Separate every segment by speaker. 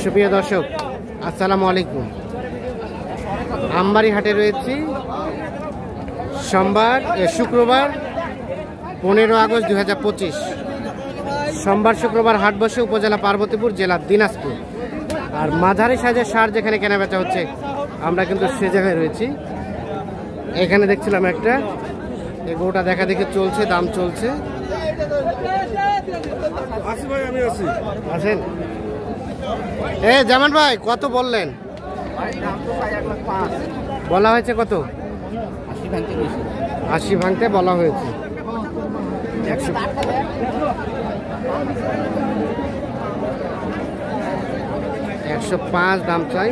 Speaker 1: সুপ্রিয় দর্শক, আসসালামু আলাইকুম। আমবাড়ি হাটে রয়েছি শুক্রবার 15 আগস্ট 2025। সোমবার শুক্রবার হাট বসে উপজেলা পার্বতীপুর, জেলা দিনাজপুর। আর মাঝারি সাইজের সার যেখানে কেনাবেচা হচ্ছে, আমরা কিন্তু সে জায়গায় রয়েছি। এখানে দেখছিলাম একটা গোটা দেখা দেখে চলছে, দাম চলছে। আছেন জামান ভাই, কত বললেন? বলা হয়েছে কত? 80 ভাঙতে বলা হয়েছে। 105 দাম চাই,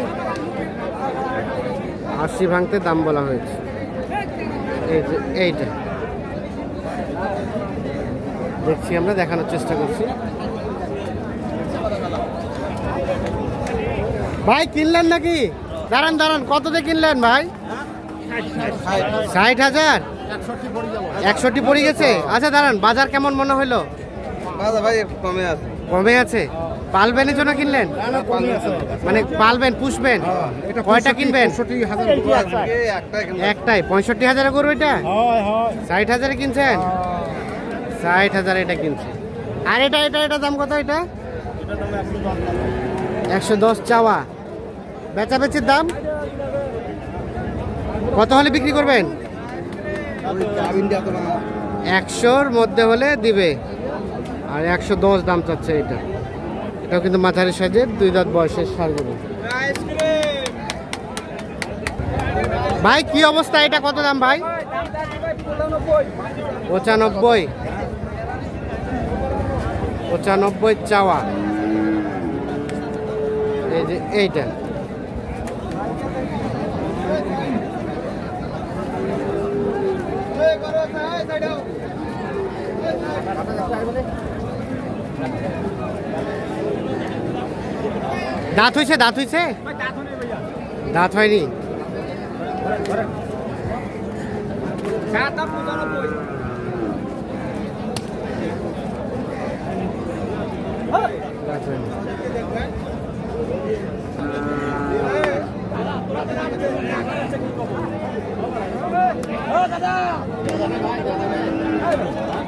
Speaker 1: 80 ভাঙতে দাম বলা হয়েছে। এইটা দেখছি, আমরা দেখানোর চেষ্টা করছি। ভাই কিনলেন নাকি? দাঁড়ান দাঁড়ান, কত দিয়ে কিনলেন ভাই? 60,000। 61 পড়ে গেছে। আচ্ছা দাঁড়ান, বাজার কেমন মনে হইলো?
Speaker 2: ভাই
Speaker 1: কমে আছে। পালবেনের জন্য কিনলেন? মানে পালবেন, পুষবেন? কয়টা কিনবেন? একটাই। 65,000 করবো এটা? 60,000 কিনছেন? 60,000 এটা কিনছে। আর এটা এটা এটা দাম কত? এটা 110 চাওয়া। বেচাবেচির দাম কত হলে বিক্রি করবেন? 100-র মধ্যে হলে দিবে। আর 110 দাম চাচ্ছে এটা। এটাও কিন্তু মাঝারি সাইজের, 2 দাঁত বয়সের সারগুলো। ভাই কি অবস্থা? এটা কত দাম ভাই? 95 চাওয়া। এই যে এইটা দাঁত হয়েছে? দাঁত হয়েছে? দাঁত হয়নি।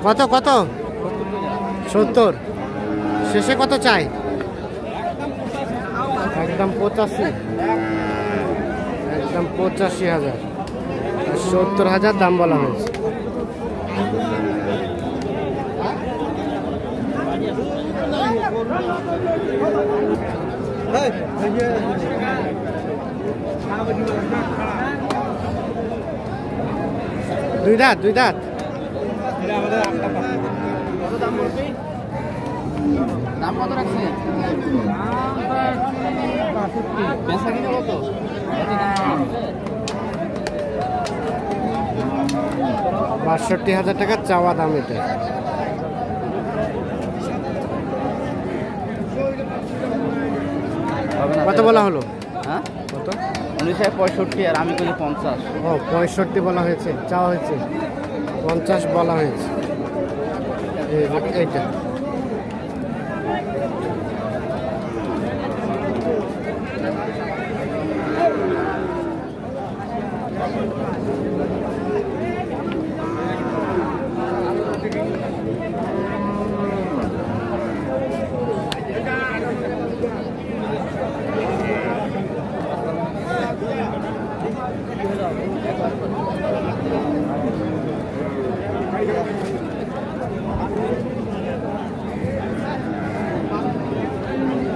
Speaker 1: কত কত? 70। শেষে কত চাই? একদম 85। একদম 85,000। 70,000 দাম বলা হয়েছে। দুই দাঁত।
Speaker 2: দাম কত রাখছে?
Speaker 1: 62,000 টাকা চাওয়া দাম এটা। কত বলা হলো?
Speaker 2: হ্যাঁ,
Speaker 1: কত?
Speaker 2: 65 আর আমি করি 50।
Speaker 1: ও 65 বলা হয়েছে, চাওয়া হয়েছে 50 বলা হয়েছে। এইটা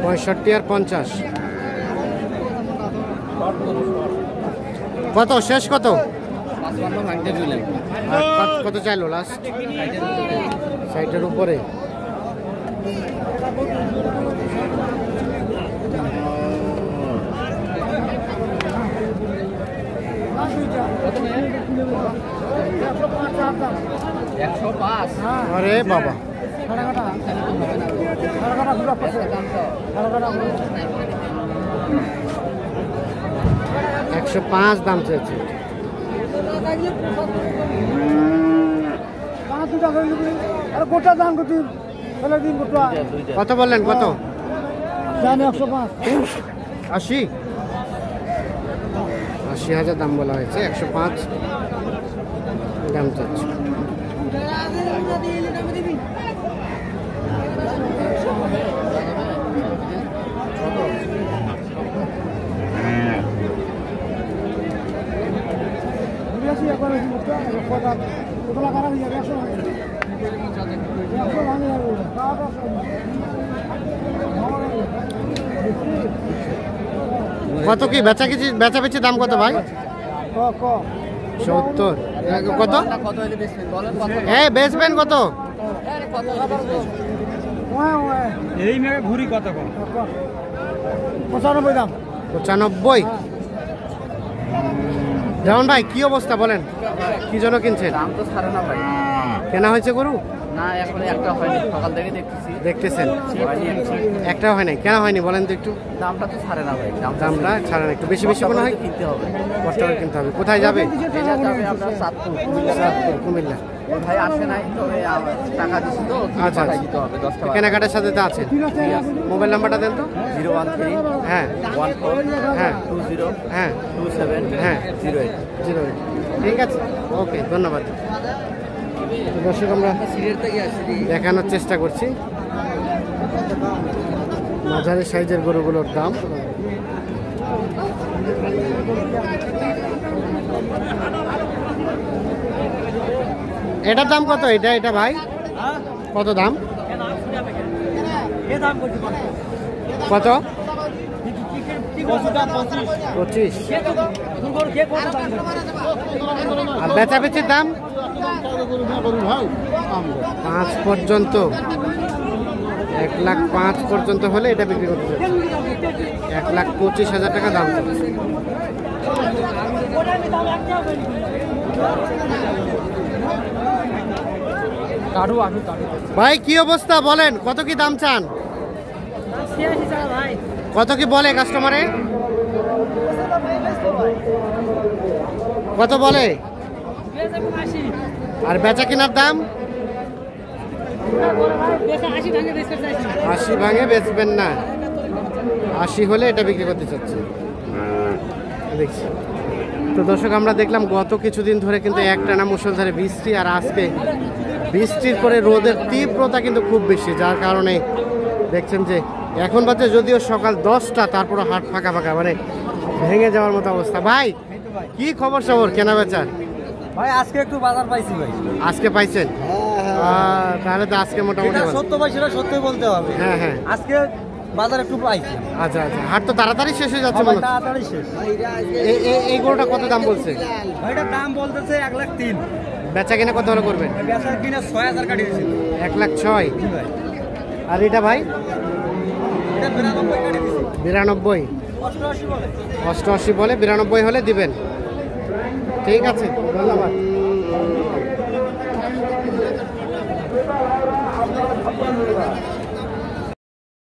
Speaker 1: পঁয়ষট্টি আর 50। কত শেষ? কত কত চাইলো লাস্ট? 60-এর উপরে। আরে বাবা, 105 দাম চেয়েছে। কত বললেন? কত? 80 80,000 দাম বলা হয়েছে, 105 দাম চাচ্ছে। কত কি বেচা বেচি দাম কত ভাই? 70। কত বেচবেন কত?
Speaker 3: এই মেয়ে ভুরি কত? 95 দাম।
Speaker 1: 95। যেমন ভাই কি অবস্থা বলেন, কি জন্য কিনছেন?
Speaker 2: দাম তো ছাড়ে না ভাই।
Speaker 1: কেনা হয়েছে গরু?
Speaker 2: না এখন একটা হয়নি, সকাল থেকে দেখতেছি।
Speaker 1: দেখতেছেন
Speaker 2: হয়নি একটা।
Speaker 1: একটাও হয় নাই, কেনা হয়নি বলেন তো একটু?
Speaker 2: দামটা তো ছাড়ে না ভাই।
Speaker 1: দামটা ছাড়া না, একটু বেশি বেশি মনে হয়।
Speaker 2: কিনতে হবে,
Speaker 1: কষ্ট করে কিনতে হবে। কোথায় যাবে?
Speaker 2: এটা যাবে আপনার চাঁদপুর,
Speaker 1: কুমিল্লা।
Speaker 2: ওই ভাই আসে নাই, তবে টাকা দিচ্ছি তো
Speaker 1: আচ্ছা,
Speaker 2: পাঠাই দিতে হবে 10 টাকা।
Speaker 1: কেনাকাটার সাথে তো আছেন। মোবাইল নাম্বারটা দেন তো।
Speaker 2: 013
Speaker 1: হ্যাঁ
Speaker 2: 14
Speaker 1: হ্যাঁ
Speaker 2: 20
Speaker 1: হ্যাঁ
Speaker 2: 27
Speaker 1: হ্যাঁ
Speaker 2: 08।
Speaker 1: 08। ঠিক আছে, ওকে, ধন্যবাদ। তো দর্শক আমরা দেখানোর চেষ্টা করছি মাঝারি সাইজের গরুগুলোর দাম। এটার দাম কত? এটা ভাই কত দাম? কত? 25। আর বেচাবেচির দাম 5 পর্যন্ত, 1,05,000 পর্যন্ত হলে এটা বিক্রি করতে হবে। 1,25,000 টাকা দাম। ভাই কি অবস্থা বলেন, কত কি দাম চান? কত কি বলে কাস্টমারে? কত বলে? আর বেচা কেনার দাম? 80 ভাঙে বেচবেন না, 80 হলে এটা বিক্রি করতে চাচ্ছি। দেখছি তো দর্শক, আমরা দেখলাম গত কিছুদিন ধরে কিন্তু একটানা মুষলধারে বৃষ্টি, আর আজকে বৃষ্টির পরে রোদের তীব্রতা কিন্তু খুব বেশি, যার কারণে দেখছেন যে এখন বাজে যদিও সকাল 10টা, তারপরে হাট ফাঁকা ফাঁকা, মানে ভেঙে যাওয়ার মতো অবস্থা। ভাই কি খবর সবর কেনা বেচা?
Speaker 3: ভাই আজকে একটু বাজার পাইছি ভাই।
Speaker 1: আজকে পাইছেন? তাহলে তো আজকে মোটামুটি
Speaker 3: সত্য ভাই, সেটা সত্যি বলতে হবে।
Speaker 1: হ্যাঁ হ্যাঁ,
Speaker 3: আজকে বাজার একটু পাইছি।
Speaker 1: আচ্ছা আচ্ছা, হাট তো তাড়াতাড়ি শেষ হয়ে যাচ্ছে মনে হচ্ছে।
Speaker 3: তাড়াতাড়ি শেষ।
Speaker 1: এই গরুটা কত দাম বলছে?
Speaker 3: ভাইটার দাম বলতেছে 1,03,000।
Speaker 1: বেচা কিনা কত হলে করবেন?
Speaker 3: বেচা কিনা 6,000 কাটিয়েছিল।
Speaker 1: 1,06,000। আর এটা ভাই?
Speaker 3: এটা 92 কাটিয়েছি।
Speaker 1: 92।
Speaker 3: 88 বলে।
Speaker 1: 88 বলে, 92 হলে দিবেন। ঠিক আছে, ধন্যবাদ।